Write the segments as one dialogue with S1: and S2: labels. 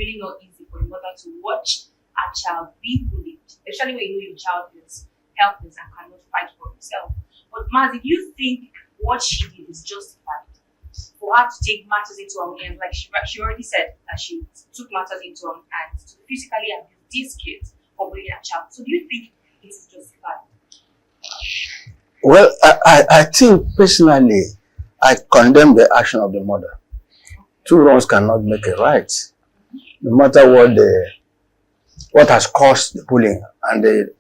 S1: really not easy for a mother to watch a child be bullied, especially when you know your child is helpless and cannot fight for himself. But Mazi, do you think what she did is justified? For her to take matters into her own hands, like she already said that she took matters into her own hands to physically abuse these kids for bullying a child. So do you think it is justified?
S2: Well, I think personally, I condemn the action of the mother. Two wrongs cannot make a right. No matter what has caused the bullying, and the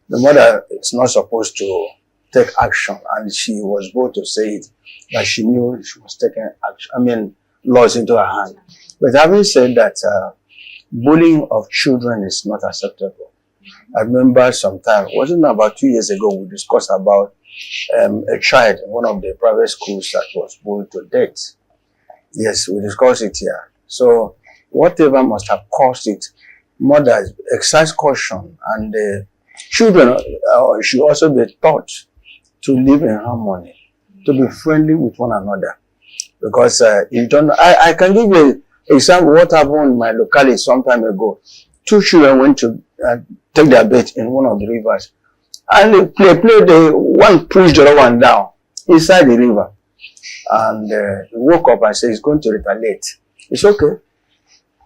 S2: mother is not supposed to take action, and she was bold to say it, that she knew she was taking action, laws into her hand. But having said that, bullying of children is not acceptable. I remember sometime, wasn't about 2 years ago, we discussed about a child in one of the private schools that was bullied to death. Yes, we discussed it here. So whatever must have caused it, mothers exercise caution, and the children should also be taught to live in harmony, to be friendly with one another. Because you don't, I can give you an example what happened in my locality some time ago. Two children went to take their bath in one of the rivers, and they one pushed the other one down inside the river, and he woke up and said he's going to retaliate. It's okay.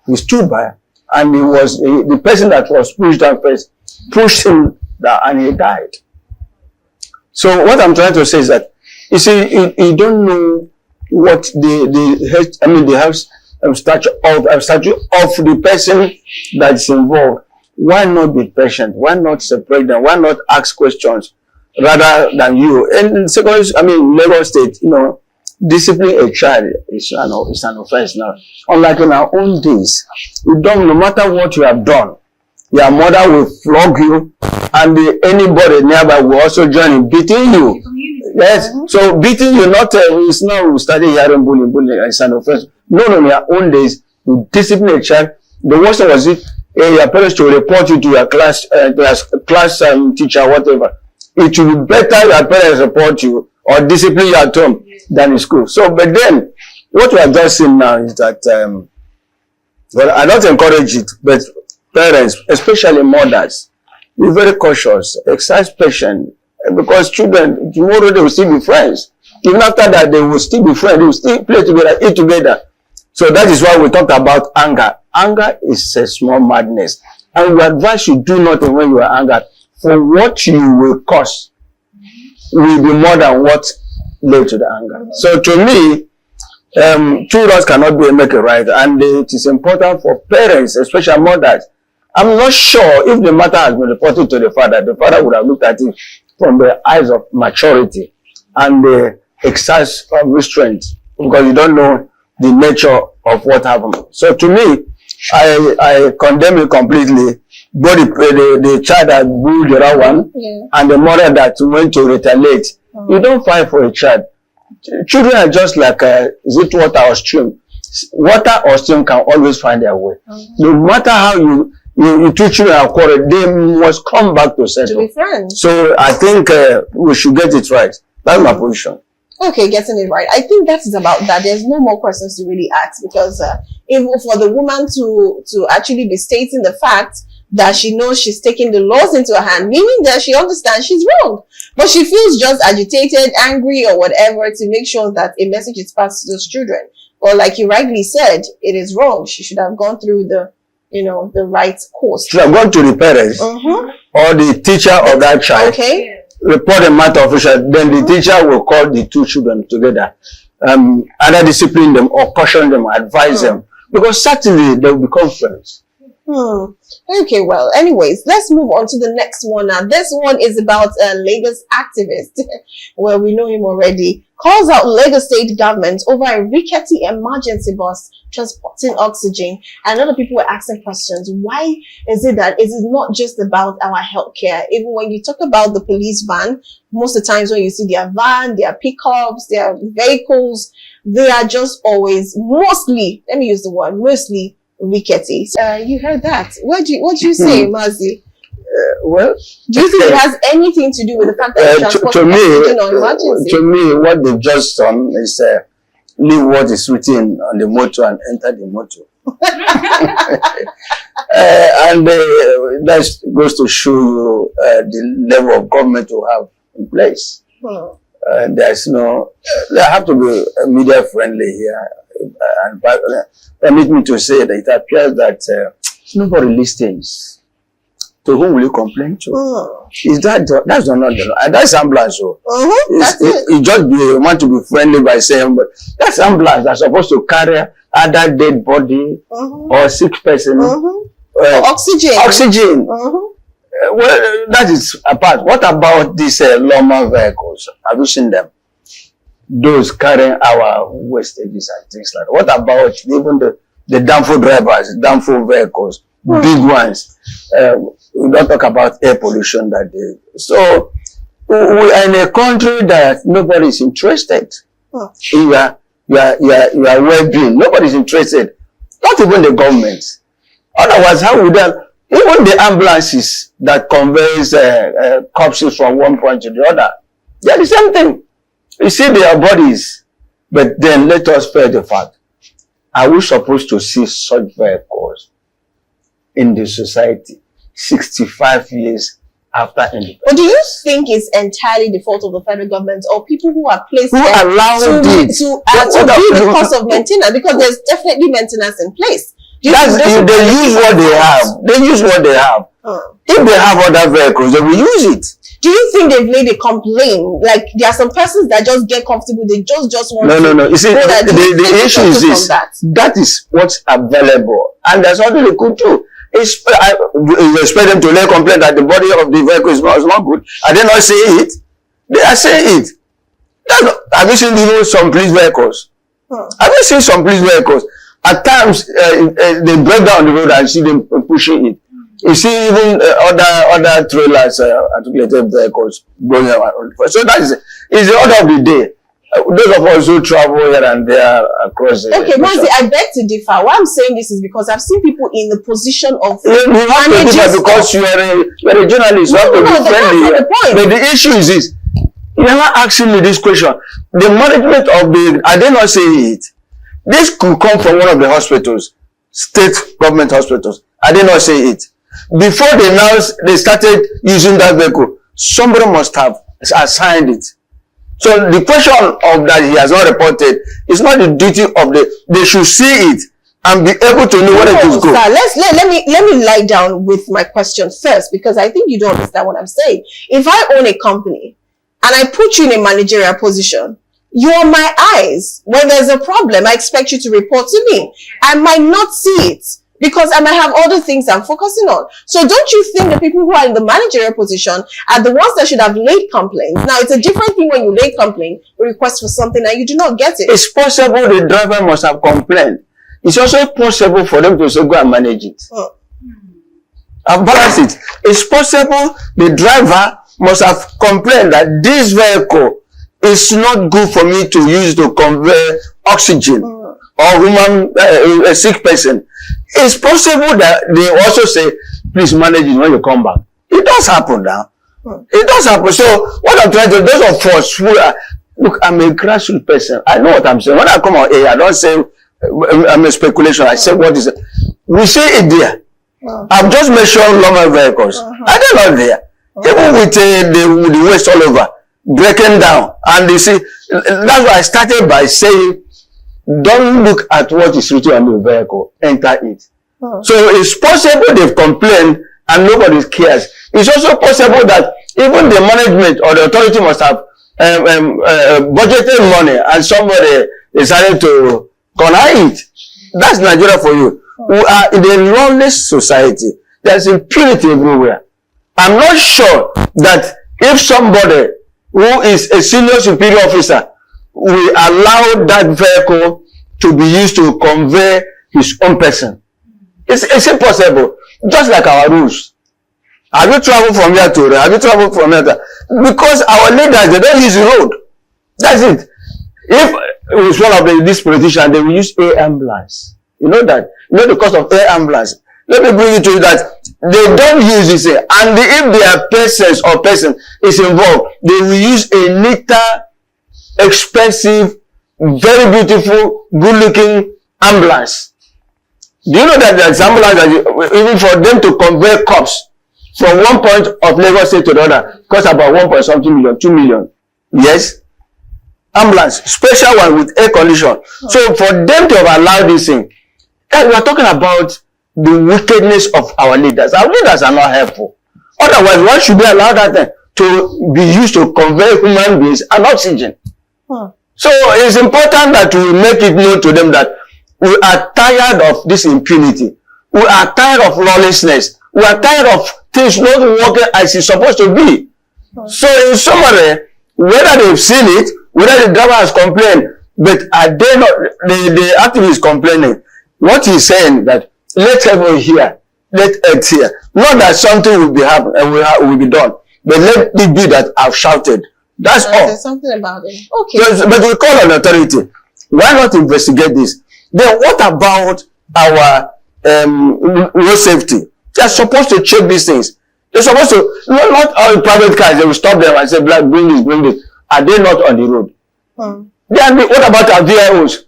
S2: He stood by, and he was the person that was pushed down first pushed him down, and he died. So what I'm trying to say is that, you see, you don't know what the health stature of the person that's involved. Why not be patient? Why not separate them? Why not ask questions rather than you? And in Lagos State, discipline a child is an offense now. Unlike in our own days, no matter what you have done, your mother will flog you, and anybody nearby will also join in beating you. Yes, so beating you, it's not we started hearing bullying, it's an offense. No, in your own days, you discipline a child. The worst was it, your parents to report you to your class teacher, whatever. It will be better your parents report you or discipline you at home than in school. So, but then, what we are just seeing now is that, I don't encourage it, but parents, especially mothers, be very cautious, exercise patience, because children, tomorrow they will still be friends. Even after that, they will still be friends, they will still play together, eat together. So that is why we talked about anger. Anger is a small madness. And we advise you do nothing when you are angered. For what you will cause will be more than what led to the anger. So to me, two laws cannot make a right. And it is important for parents, especially mothers. I'm not sure if the matter has been reported to the father would have looked at it from the eyes of maturity and the exercise of restraint, because you don't know the nature of what happened. So to me, I condemn it completely. Both the child that bullied the other one and the mother that went to retaliate. You don't fight for a child. Children are just like is it water or stream? Water or stream can always find their way. No matter how you two children are quarreled, they must come back to settle.
S3: To be friends.
S2: So I think we should get it right. That's my position.
S3: Okay, getting it right. I think that is about that. There's no more questions to really ask, because even for the woman to actually be stating the fact that she knows she's taking the laws into her hand, meaning that she understands she's wrong, but she feels just agitated, angry, or whatever to make sure that a message is passed to those children. Or like you rightly said, it is wrong. She should have gone through the right course.
S2: Should have gone to the parents or the teacher of that child.
S3: Okay.
S2: Report the matter official. Then the teacher will call the two children together, either discipline them or caution them or advise them, because certainly they will become friends.
S3: Okay, well, anyways, let's move on to the next one now. This one is about a Lagos activist. Well, we know him already. Calls out Lagos state government over a rickety emergency bus transporting oxygen. And other people were asking questions. Why is it that it is not just about our healthcare? Even when you talk about the police van, most of the times when you see their van, their pickups, their vehicles, they are just always mostly rickety. You heard that. What do you say, Mazi?
S2: Well,
S3: do you think it has anything to do with the fact that
S2: to me, what they've just done is leave what is written on the motor and enter the motor. And that goes to show you the level of government you have in place. There's no, they have to be media friendly here. And permit me to say that it appears that nobody listens. To whom will you complain to? Is that's not that's ambulance. It just want to be friendly by saying, but that's ambulance that's supposed to carry other dead body or sick person. Oxygen. Well, that is apart. What about these normal vehicles? Have you seen them? Those carrying our wastages and things like that. What about even the downfall drivers, downfall vehicles, big ones? We don't talk about air pollution that day. So we are in a country that nobody is interested in your well-being. Nobody is interested. Not even the government. Otherwise, how would that? Even the ambulances that conveys corpses from one point to the other, they are the same thing. You see their bodies, but then let us face the fact. Are we supposed to see such vehicles in the society 65 years after independence?
S3: But do you think it's entirely the fault of the federal government or people who are placed
S2: who
S3: there
S2: allow
S3: to
S2: it
S3: be the cost of maintenance? Because there's definitely maintenance in place.
S2: They use what they have. They use what they have. If they have other vehicles, they will use it.
S3: Do you think they've made a complaint? Like there are some persons that just get comfortable. They just want to.
S2: No. You see, the issue is this. That is what's available, and there's nothing they could do. You expect them to lay complaint that the body of the vehicle is not good. Are they not saying it? They are saying it. Have you seen some police vehicles? Have you seen some police vehicles? At times, they break down the road and see them pushing it. You see even other trailers, articulated vehicles going around. So that is the order of the day. Those of us who travel here and there across the
S3: okay, Mazi, I beg to differ. Why I'm saying this is because I've seen people in the position of
S2: you have to differ because you are a journalist. You have to be friendly. But the issue is this. You are not asking me this question. The management of are they not saying it? This could come from one of the hospitals, state government hospitals. Are they not saying it? Before they started using that vehicle, somebody must have assigned it. So the question of that he has not reported is not the duty of they should see it and be able to know where it is going.
S3: Let me lie down with my question first, because I think you don't understand what I'm saying. If I own a company and I put you in a managerial position, you are my eyes. When there's a problem, I expect you to report to me. I might not see it because I might have other things I'm focusing on. So don't you think the people who are in the managerial position are the ones that should have laid complaints? Now, it's a different thing when you lay complaint or request for something and you do not get it.
S2: It's possible the driver must have complained. It's also possible for them to say, go and manage it. And balance it. It's possible the driver must have complained that this vehicle is not good for me to use to convey oxygen or a sick person. It's possible that they also say, please manage it when you come back. It does happen now. It does happen. So what I'm trying to do, those of us who are, look, I'm a grassroots person. I know what I'm saying. When I come out here, I don't say I'm a speculation. I say what is it. We see it there. I've just mentioned normal vehicles. I don't know there. Even with the waste all over, breaking down. And you see, that's why I started by saying, don't look at what is written on the vehicle, enter it. So it's possible they've complained and nobody cares. It's also possible that even the management or the authority must have budgeted money and somebody decided to corner it. That's Nigeria for you. We are in a lawless society. There's impunity everywhere. I'm not sure that if somebody who is a senior superior officer will allow that vehicle to be used to convey his own person. It's impossible. Just like our rules. Have you traveled from here to there? Have you traveled from here to there? Because our leaders, they don't use the road. That's it. If it was one of these politicians, they will use air ambulance. You know that? You know the cost of air ambulance. Let me bring you to that. They don't use this. And if their persons or person is involved, they will use a neater, expensive, very beautiful, good-looking ambulance. Do you know that the example even for them to convey cops from one point of Lagos State to the other cost about 1 point something million, 2 million. Yes. Ambulance, special one with air condition. So for them to have allowed this thing, we are talking about the wickedness of our leaders. Our leaders are not helpful. Otherwise, why should they allow that thing to be used to convey human beings and oxygen? So it's important that we make it known to them that we are tired of this impunity. We are tired of lawlessness. We are tired of things not working as it's supposed to be. So in summary, whether they've seen it, whether the driver has complained, but are they not, the activist complaining, what he's saying that let heaven hear, let earth hear. Not that something will be happen and will be done, but let it be that I've shouted. That's all.
S3: There's something about it. Okay.
S2: But we call on authority. Why not investigate this? Then what about our road safety? They're supposed to check these things. They're supposed to, not all private cars, they will stop them and say, Black, bring this. Are they not on the road? What about our VIOs?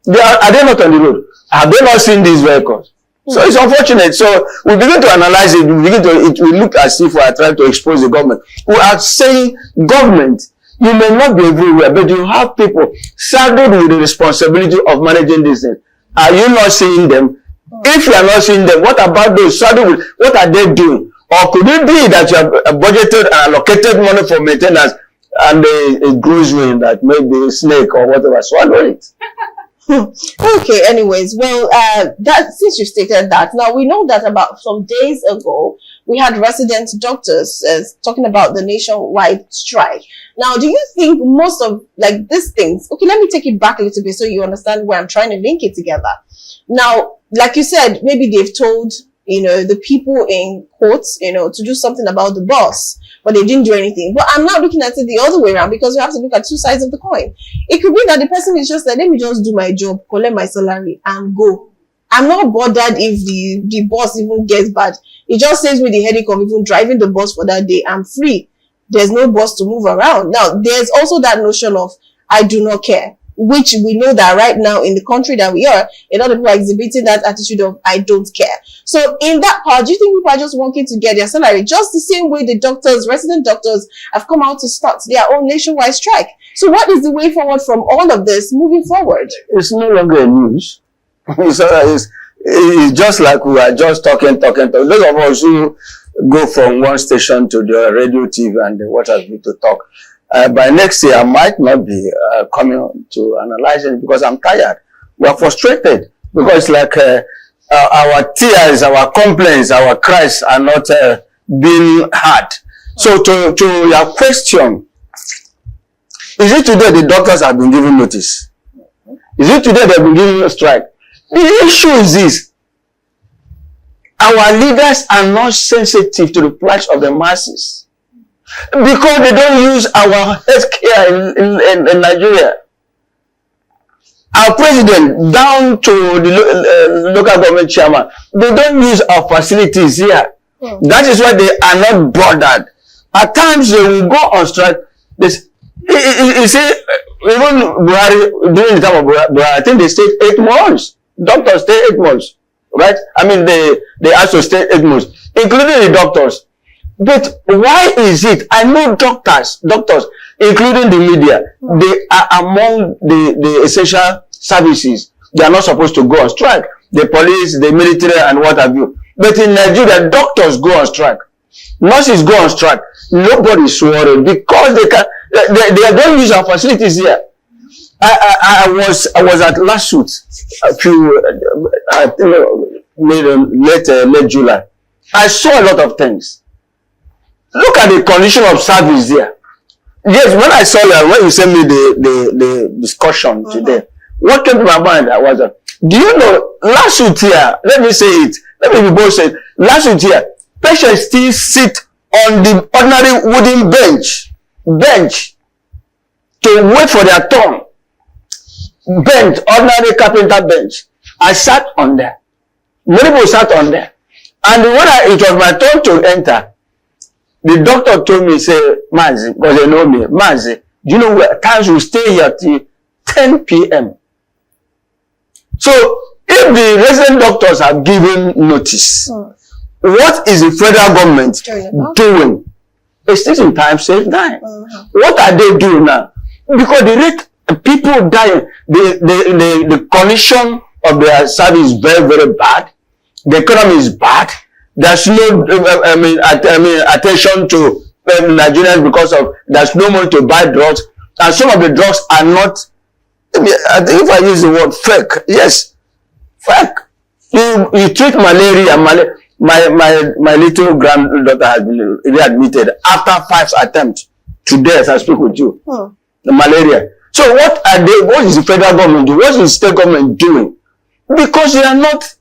S2: Are they not on the road? Have they not seen these vehicles? So it's unfortunate. So we begin to analyze it. It will look as if we are trying to expose the government. We are saying, government, you may not be everywhere, but you have people saddled with the responsibility of managing this thing. Are you not seeing them? If you are not seeing them, what about those saddled with, what are they doing? Or could it be that you have budgeted and allocated money for maintenance and it grows in that maybe a snake or whatever swallow it?
S3: Okay, anyways, well, that since you stated that, now we know that about some days ago, we had resident doctors talking about the nationwide strike. Now, do you think most of, like, these things, okay, let me take it back a little bit so you understand where I'm trying to link it together. Now, like you said, maybe they've told, the people in courts, to do something about the boss, but they didn't do anything. But I'm not looking at it the other way around, because we have to look at two sides of the coin. It could be that the person is just like, let me just do my job, collect my salary, and go. I'm not bothered if the boss even gets bad. It just saves me the headache of even driving the bus for that day. I'm free. There's no boss to move around. Now, there's also that notion of, I do not care, which we know that right now in the country that we are, a lot of people are exhibiting that attitude of, I don't care. So in that part, do you think people are just wanting to get their salary? Just the same way the doctors, resident doctors, have come out to start their own nationwide strike. So what is the way forward from all of this moving forward?
S2: It's no longer a news. It's just like we are just talking. Those of us who go from one station to the radio, TV, and what have you to talk. By next year, I might not be coming to analyze it because I'm tired. We are frustrated because like our tears, our complaints, our cries are not being heard. So to your question, is it today the doctors have been given notice? Is it today they've been given a strike? The issue is this. Our leaders are not sensitive to the plight of the masses because they don't use our healthcare in Nigeria. Our president, down to the local government chairman, they don't use our facilities here. That is why they are not bothered. At times they will go on strike. You see, even Buhari, during the time of Buhari, I think they stayed 8 months. Doctors stay 8 months, right? I mean, they also stay 8 months, including the doctors. But why is it? I know doctors, including the media, they are among the essential services. They are not supposed to go on strike. The police, the military, and what have you. But in Nigeria, doctors go on strike. Nurses go on strike. Nobody is worried because they don't use our facilities here. I was at Lasuth late July. I saw a lot of things. Look at the condition of service there. Yes, when I saw that, when you sent me the discussion today, what came to my mind was that, do you know, Lasuth here, let me say it, let me be both say it, Lasuth here, patients still sit on the ordinary wooden bench to wait for their turn. Bench, ordinary carpenter bench. I sat on there. Many people sat on there. And when it was my turn to enter, the doctor told me, say, Mazi, because they know me, Mazi, do you know where times we stay here till 10 p.m. So If the resident doctors have given notice, what is the federal government doing? It's taking time, save time. What are they doing now? Because the rate of people dying, the condition of their service is very, very bad. The economy is bad. There's no, attention to Nigerians because of there's no money to buy drugs, and some of the drugs are not. I think if I use the word fake, yes, fake. You treat malaria. My little granddaughter has been readmitted after 5 attempts today as I speak with you. The malaria. So what are they? What is the federal government doing? What is the state government doing? Because they are not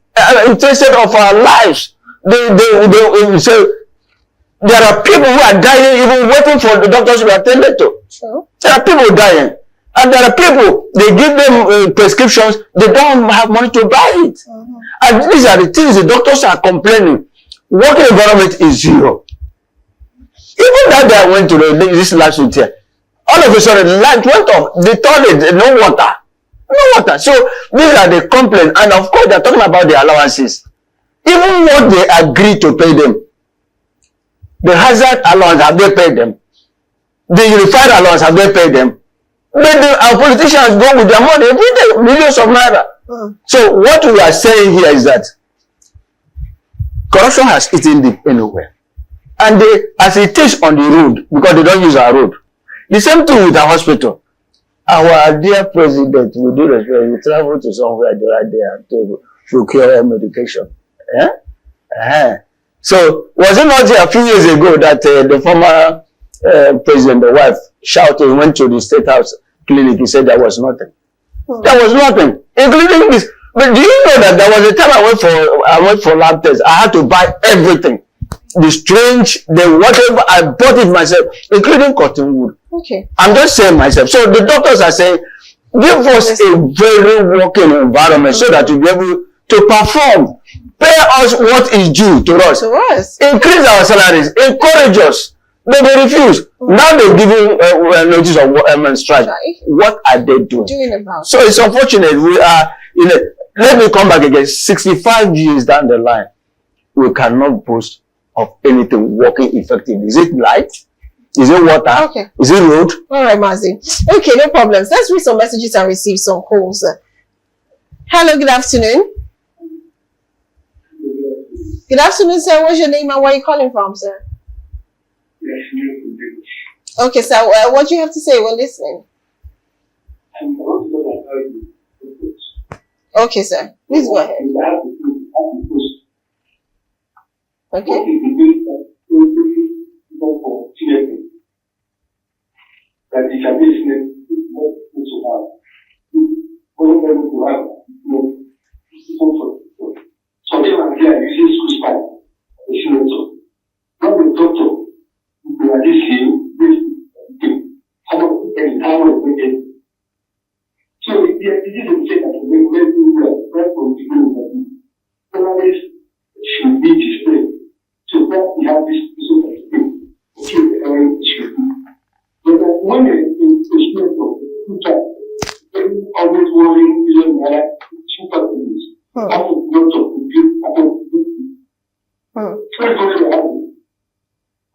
S2: interested of our lives. They say there are people who are dying even waiting for the doctors to be attended to. Sure. There are people dying. And there are people, they give them prescriptions, they don't have money to buy it. And these are the things the doctors are complaining. Working environment is zero. Even that day I went to this last week here, all of a sudden the light went off. The toilet, no water. No water. So these are the complaints. And of course they're talking about the allowances. Even what they agree to pay them. The hazard allowance, have they paid them? The unified allowance, have they paid them? But our politicians go with their money every day, millions of naira. So what we are saying here is that corruption has eaten deep anywhere. And as it is on the road, because they don't use our road. The same thing with our hospital. Our dear president, with due respect, we travel to somewhere the right there to procure medication. So was it not a few years ago that the former president, the wife, shouted, went to the state house clinic, he said there was nothing. There was nothing, including this. But do you know that there was a time I went for lab tests. I had to buy everything. The strange, the whatever, I bought it myself, including cotton wool. Okay. I'm just saying myself. So the doctors are saying, give us a very working environment so that we'll be able to perform. Pay us what is due to us. Increase our salaries. Encourage us. But they refuse. Now they're giving notice of strike. What are they doing about? So it's unfortunate. We are in a, let me come back again. 65 years down the line, we cannot boast of anything working effectively. Is it light? Is it water? Okay. Is it road?
S3: All right, Mazi. Okay, no problems. Let's read some messages and receive some calls. Hello, good afternoon. Good afternoon, sir. What's your name and where are you calling from, sir? Okay, sir. What do you have to say? We're listening. Okay, sir. Please go ahead. Okay.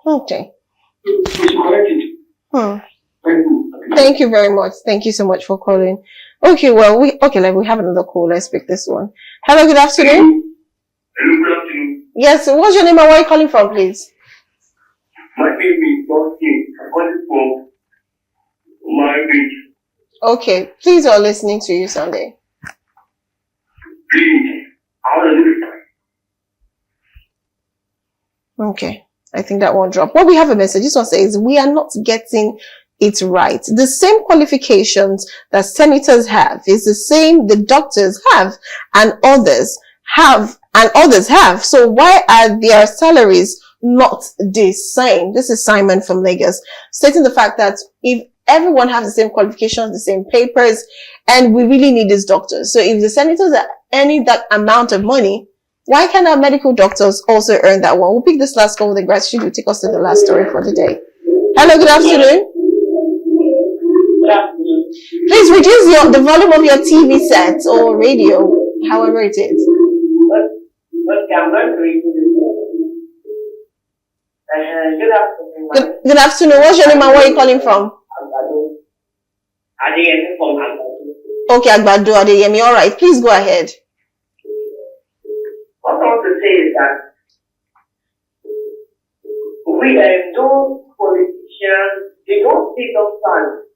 S3: Okay. Thank you very much. Thank you so much for calling. Okay, well, we have another call. Let's pick this one. Hello, good afternoon.
S4: Hello, good afternoon.
S3: Yes, what's your name and where are you calling from, please?
S4: My name is Dustin. I'm calling from my age.
S3: Okay, please, we're listening to you Sunday.
S4: Please, I want to live.
S3: Okay, I think that won't drop. Well, we have a message. This one says, we are not getting it right. The same qualifications that senators have is the same the doctors have and others have. So why are their salaries not the same? This is Simon from Lagos, stating the fact that if everyone has the same qualifications, the same papers, and we really need these doctors. So if the senators are earning that amount of money, why can't our medical doctors also earn that one? We'll pick this last call with the gratitude will take us to the last story for the day. Hello, good afternoon. Please reduce the volume of your TV set or radio. however it is.
S5: Okay, I'm going to read this. Good afternoon.
S3: Good afternoon. What's your name and where are you calling from?
S5: Adeyemi from Agbado.
S3: Okay, Agbado Adeyemi. All right, please go ahead.
S5: What I want to say is that those politicians, they don't see doctors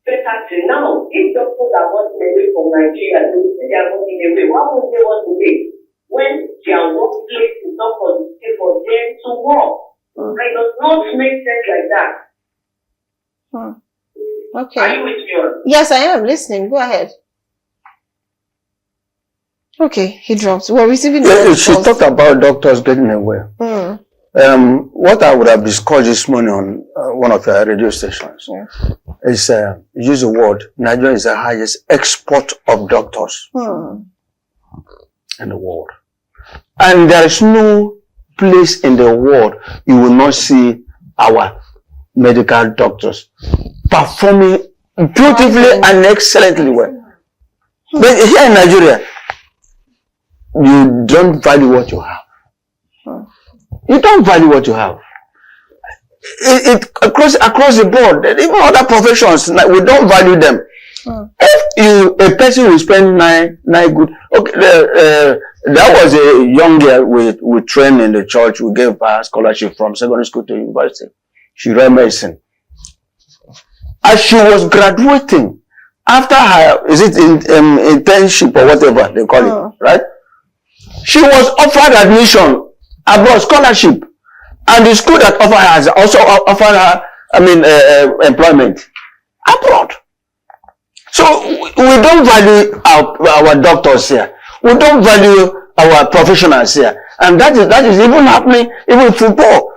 S5: better to now. If doctors are running away from Nigeria, they will say they are running away. Why would they run away? When their workplace is not conducive for them to work. It does not make sense like that.
S3: Okay.
S5: Are you with me on?
S3: Yes, I am listening. Go ahead. Okay, he dropped. We're receiving the
S2: She talked about doctors getting away. What I would have discussed this morning on one of your radio stations is use the word Nigeria is the highest export of doctors in the world, and there is no place in the world you will not see our medical doctors performing beautifully and excellently well. But here in Nigeria, you don't value what you have. You don't value what you have. It across the board, even other professions, we don't value them. If a person will spend nine good, okay, that was a young girl we trained in the church. We gave her scholarship from secondary school to university. She read medicine. As she was graduating, after her, is it internship or whatever they call it, right? She was offered admission abroad, scholarship, and the school that offered her has also offered her, employment abroad. So we don't value our doctors here. We don't value our professionals here, and that is even happening even in football.